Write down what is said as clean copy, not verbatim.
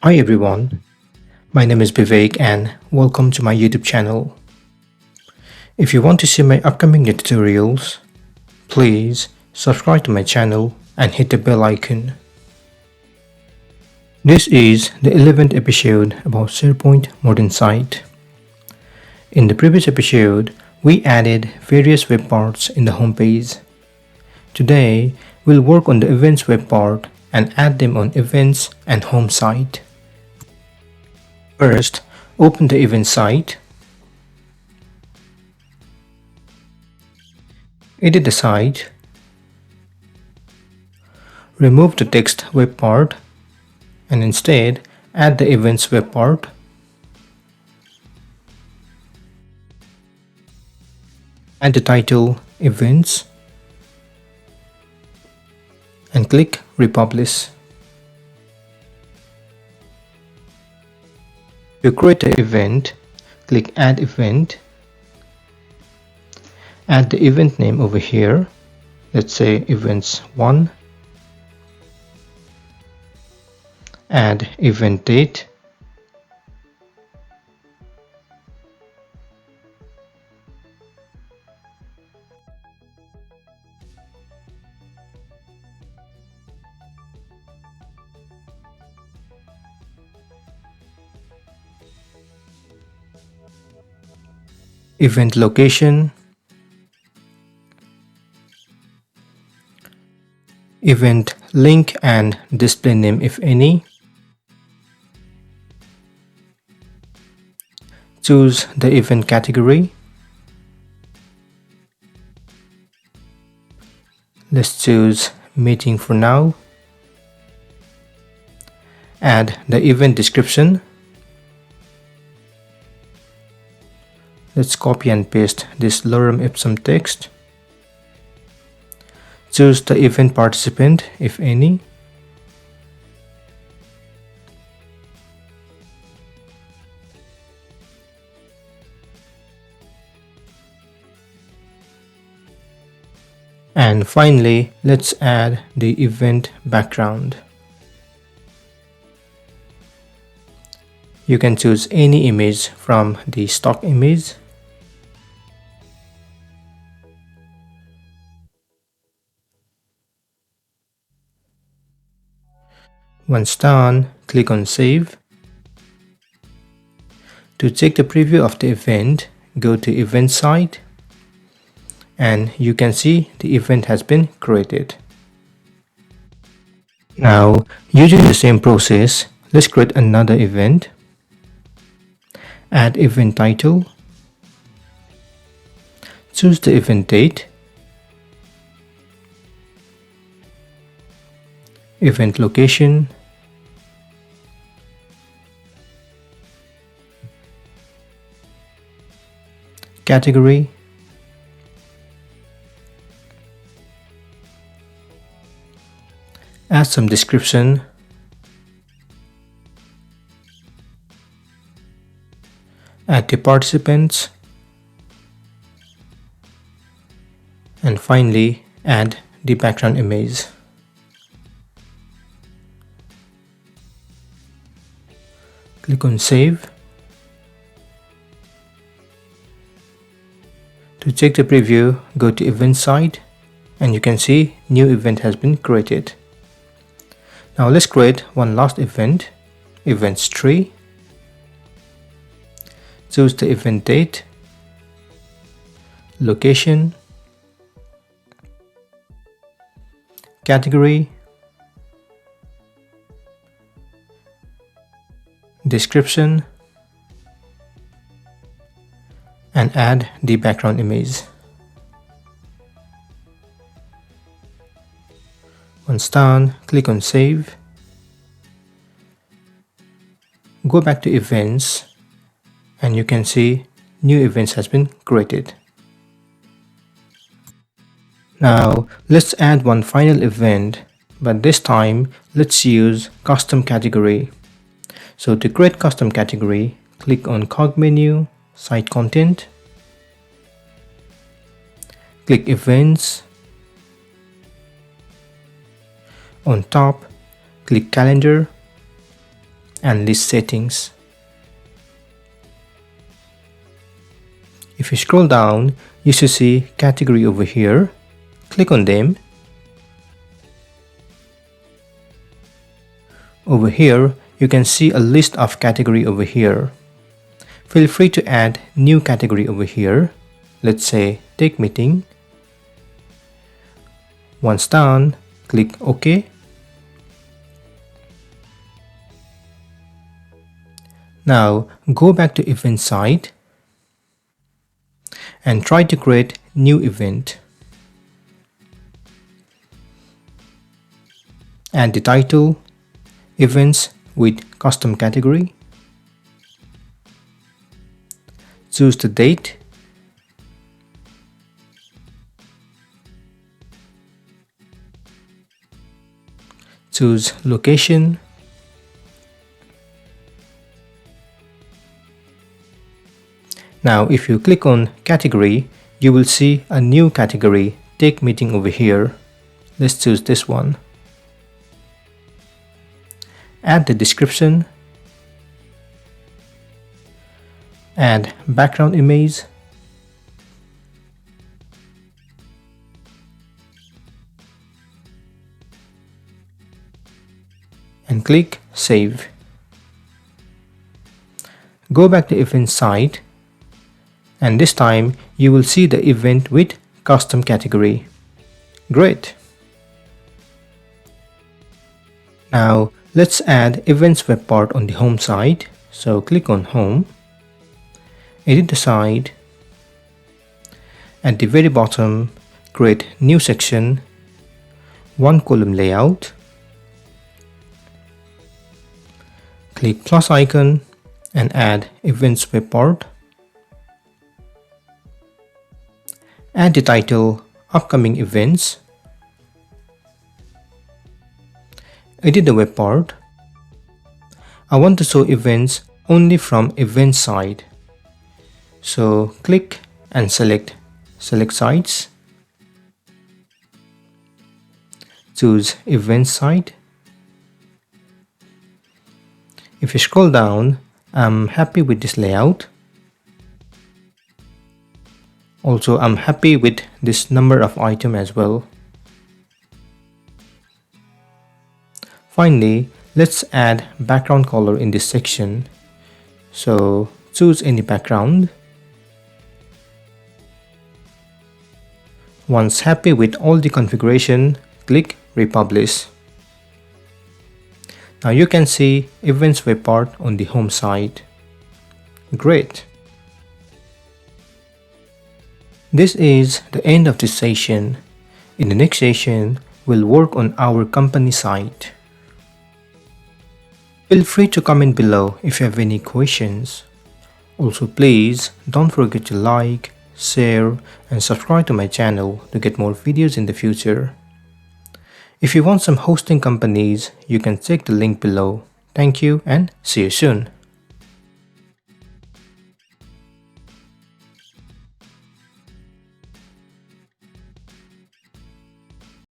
Hi everyone, my name is Vivek and welcome to my YouTube channel. If you want to see my upcoming new tutorials, please subscribe to my channel and hit the bell icon. This is the 11th episode about SharePoint Modern Site. In the previous episode, we added various web parts in the homepage. Today, we'll work on the events web part and add them on events and home site. First, open the event site. Edit the site. Remove the text web part and instead add the events web part. Add the title Events and click Republish. To create the event, click Add Event. Add the event name over here. Let's say Events 1. Add event date. Event location. Event link and display name if any. Choose the event category. Let's choose meeting for now. Add the event description. Let's copy and paste this lorem ipsum text. Choose the event participant if any. And finally, let's add the event background. You can choose any image from the stock image. Once done, click on Save. To check the preview of the event, go to Event site and you can see the event has been created. Now, using the same process, let's create another event. Add event title. Choose the event date. Event location. Category. Add some description. Add the participants. And finally, add the background image. Click on Save. To check the preview, go to Event site and you can see new event has been created. Now let's create one last event, Events 3. Choose the event date, location, category, description, and add the background image. Once done, click on Save. Go back to Events and you can see new events has been created. Now let's add one final event, but this time let's use custom category. So to create custom category, click on cog menu, site content, click events. On top, click calendar and list settings. If you scroll down, you should see category over here. Click on them. Over here, you can see a list of category over here. Feel free to add new category over here. Let's say Tech Meeting. Once done, click OK. Now go back to event site and try to create new event. Add the title, events with custom category. Choose the date. Choose location. Now if you click on category, you will see a new category, Tech Meeting over here. Let's choose this one. Add the description. Add background image. And click Save. Go back to event site, and this time you will see the event with custom category. Great! Now let's add events web part on the home site. So click on Home, edit the site. At the very bottom, create new section, one column layout. Click plus icon and add events web part. Add the title Upcoming Events. Edit the web part. I want to show events only from event side. So click and select sites. Choose event site. If you scroll down, I'm happy with this layout. Also, I'm happy with this number of items as well. Finally, let's add background color in this section. So choose any background. Once happy with all the configuration, click Republish. Now you can see events web part on the home site. Great! This is the end of this session. In the next session, we'll work on our company site. Feel free to comment below if you have any questions. Also, please don't forget to like, share, and subscribe to my channel to get more videos in the future. If you want some hosting companies, you can check the link below. Thank you and see you soon.